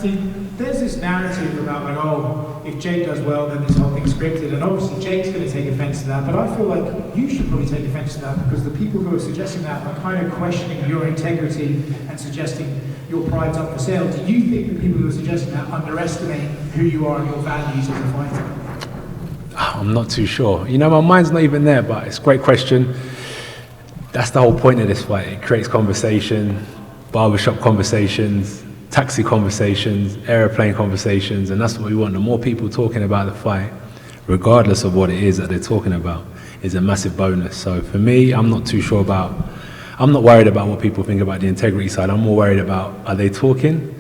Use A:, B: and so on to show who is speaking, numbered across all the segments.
A: see, there's this narrative about like, oh, if Jake does well, then this whole thing's scripted, and obviously Jake's going to take offense to that, but I feel like you should probably take offense to that, because the people who are suggesting that are kind of questioning your integrity and suggesting your pride's up for sale. Do you think the people who are suggesting that underestimate who you are and your values as a fighter?
B: I'm not too sure. You know, my mind's not even there, but it's a great question. That's the whole point of this fight. It creates conversation, barbershop conversations, taxi conversations, aeroplane conversations, and that's what we want. The more people talking about the fight, regardless of what it is that they're talking about, is a massive bonus. So for me, I'm not worried about what people think about the integrity side. I'm more worried about, are they talking?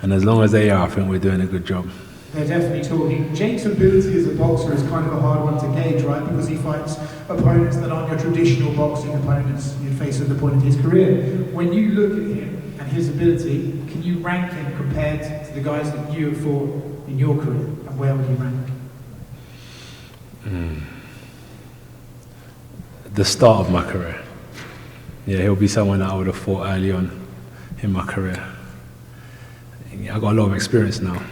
B: And as long as they are, I think we're doing a good job.
A: They're definitely talking. Jake's ability as a boxer is kind of a hard one to gauge, right? Because he fights opponents that aren't your traditional boxing opponents you'd face at the point of his career. When you look at him and his ability, can you rank him compared to the guys that you have fought in your career? And where would you rank?
B: The start of my career. Yeah, he'll be someone that I would have fought early on in my career. I've got a lot of experience now.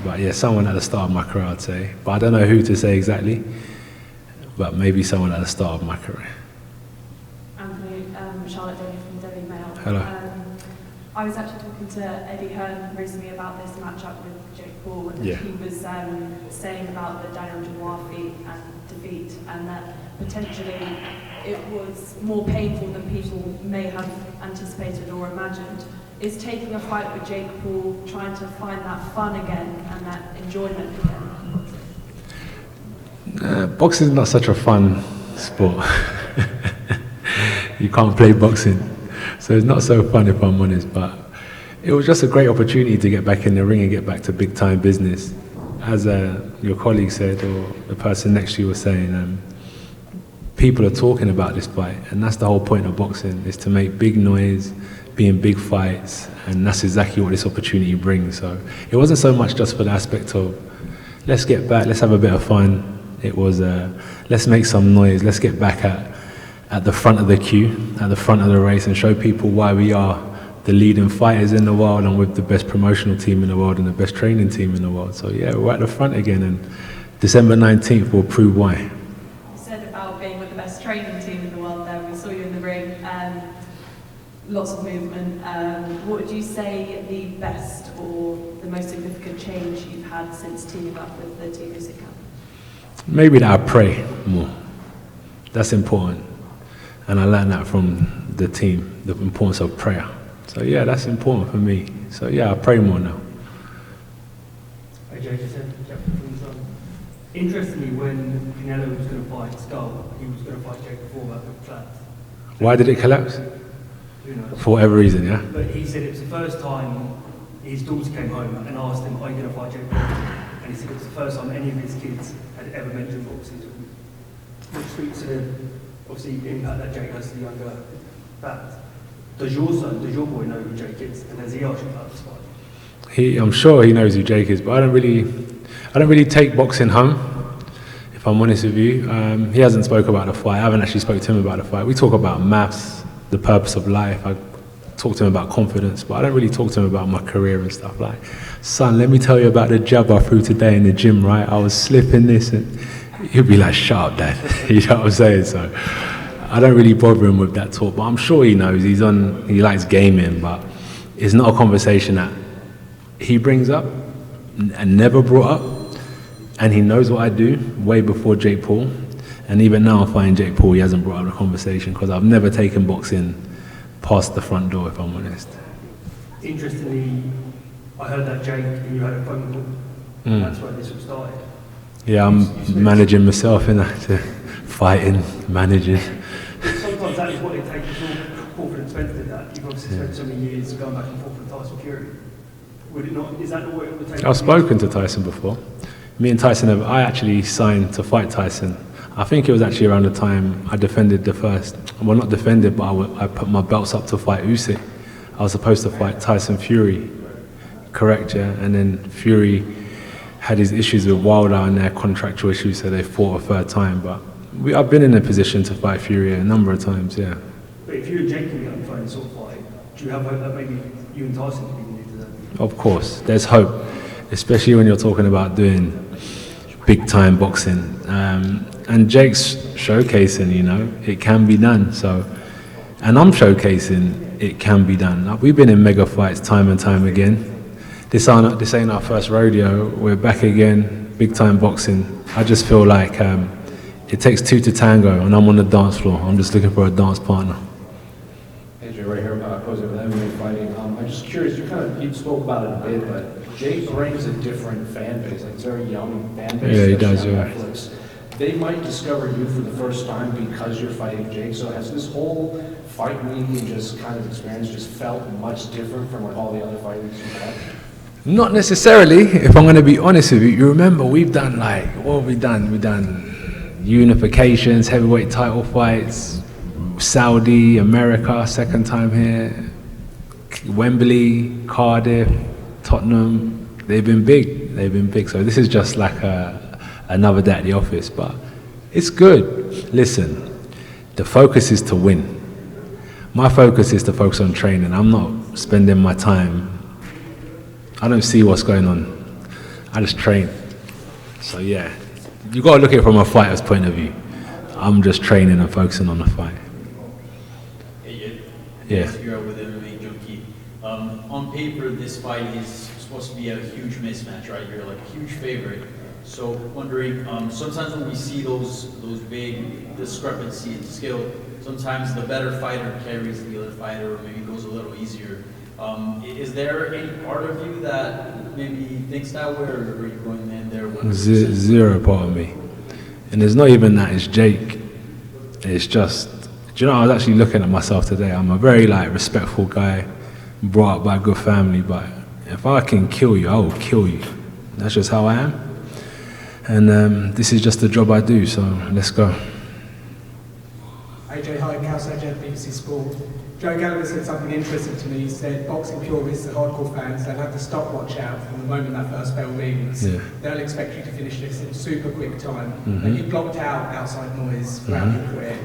B: But yeah, someone at the start of my career, I'd say. But I don't know who to say exactly, but maybe someone at the start of my career.
C: Anthony, Charlotte Daly from TheMacLife.
B: Hello.
C: I was actually talking to Eddie Hearn recently about this matchup with Jake Paul, and he was saying about the Daniel Dubois defeat, and that potentially it was more painful than people may have anticipated or imagined. Is taking a fight with Jake Paul trying to find that fun again and that enjoyment again?
B: Boxing is not such a fun sport. You can't play boxing, so it's not so fun if I'm honest, but it was just a great opportunity to get back in the ring and get back to big time business. As your colleague said, or the person next to you was saying, people are talking about this fight, and that's the whole point of boxing, is to make big noise, be in big fights, and that's exactly what this opportunity brings. So it wasn't so much just for the aspect of, let's get back, let's have a bit of fun. It was, let's make some noise, let's get back at the front of the queue, at the front of the race, and show people why we are the leading fighters in the world, and with the best promotional team in the world and the best training team in the world. So yeah, we're at the front again, and December 19th will prove why.
C: You said about being with the best training team in the world there. We saw you in the ring. Lots of movement. What would you say the best or the most significant change you've had since teaming up with the Team Music Camp?
B: Maybe that I pray more. That's important. And I learned that from the team, the importance of prayer. So yeah, that's important for me. So yeah, I pray more now.
D: Hey Jake, interestingly, when Canelo was going to fight Skull, he was going to fight Jake before that collapsed.
B: Why did it collapse?
D: Who knows?
B: For whatever reason, yeah?
D: But he said it was the first time his daughter came home and asked him, are you going to fight Jake Paul? And he said it was the first time any of his kids had ever mentioned boxing to him. Which speaks to the, obviously, impact that Jake has to the younger fans. Does your boy know who Jake is? And has he asked you about this fight?
B: I'm sure he knows who Jake is, but I don't really take boxing home, if I'm honest with you. He hasn't spoke about the fight. I haven't actually spoke to him about the fight. We talk about maths, the purpose of life. I talk to him about confidence, but I don't really talk to him about my career and stuff. Like, son, let me tell you about the jab I threw today in the gym, right? I was slipping this, and he'll be like, shut up, Dad. You know what I'm saying? So I don't really bother him with that talk, but I'm sure he knows. He likes gaming, but it's not a conversation that he brings up and never brought up, and he knows what I do way before Jake Paul. And even now, I'm fighting Jake Paul, he hasn't brought up the conversation, because I've never taken boxing past the front door, if I'm honest.
D: Interestingly, I heard that Jake, and you had a phone call. That's where this all started.
B: Yeah, I'm managing myself in that, fighting, managing.
D: Sometimes that is what it takes. Crawford and Spence did that. You've obviously spent so many years going back and forth with Tyson Fury. Would it not? Is that what it would take?
B: I've spoken to Tyson before. Me and Tyson, I actually signed to fight Tyson. I think it was actually around the time I defended the first, well, not defended, but I put my belts up to fight Usyk. I was supposed to fight Tyson Fury, correct, yeah? And then Fury had his issues with Wilder and their contractual issues, so they fought a third time. But I've been in a position to fight Fury a number of times, yeah.
D: But if you and Jake can get on the phone and sort of fight, do you have hope that maybe you and Tyson can be to that?
B: of course. There's hope, especially when you're talking about doing big time boxing. And Jake's showcasing, you know, it can be done. So, and I'm showcasing it can be done. Like, we've been in mega fights time and time again. This ain't our first rodeo. We're back again, big time boxing. I just feel like it takes two to tango, and I'm on the dance floor. I'm just looking for a dance partner.
E: AJ, right here, Jose with MMA Fighting. I'm just curious, you spoke about it a bit, but Jake brings a different fan base. Like, it's a very young fan base.
B: Yeah, he does,
E: especially on
B: yeah.
E: Netflix. They might discover you for the first time because you're fighting Jake. So has this whole fight week and just kind of experience just felt much different from like all the other fight weeks you've had?
B: Not necessarily, if I'm going to be honest with you. You remember, we've done like, what have we done? We've done unifications, heavyweight title fights, Saudi, America, second time here, Wembley, Cardiff, Tottenham. They've been big. So this is just like another day at the office, but it's good. Listen, the focus is to win. My focus is to focus on training. I'm not spending my time, I don't see what's going on. I just train. So yeah, you got to look at it from a fighter's point of view. I'm just training and focusing on the fight.
F: Hey,
B: Yeah.
F: You're with MMA Junkie. On paper, this fight is supposed to be a huge mismatch, right? You're like a huge favorite. So wondering, sometimes when we see those big discrepancy in skill, sometimes the better fighter carries the other fighter, or maybe goes a little easier. Is there any part of you that maybe thinks that way, or are you going in there with
B: Zero part of me. And it's not even that, it's Jake. It's just, do you know, I was actually looking at myself today. I'm a very like respectful guy, brought up by a good family, but if I can kill you, I will kill you. That's just how I am. And this is just the job I do, so let's go.
G: AJ, hi, Cal Sanchez, BBC Sport. Joe Gallagher said something interesting to me. He said boxing purists and hardcore fans, they'll have the stopwatch out from the moment that first bell rings.
B: Yeah.
G: They'll expect you to finish this in super quick time.
B: Mhm.
G: And you blocked out outside noise throughout your career.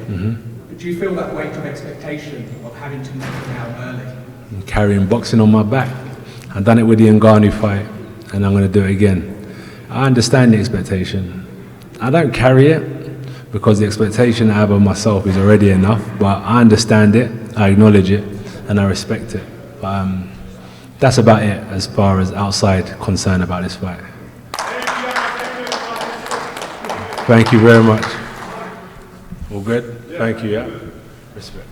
G: But do you feel that weight of expectation of having to knock it out early?
B: I'm carrying boxing on my back. I've done it with the Ngannou fight, and I'm going to do it again. I understand the expectation. I don't carry it because the expectation I have of myself is already enough, but I understand it, I acknowledge it, and I respect it. But that's about it as far as outside concern about this fight. Thank you very much. All good? Thank you, yeah? Respect.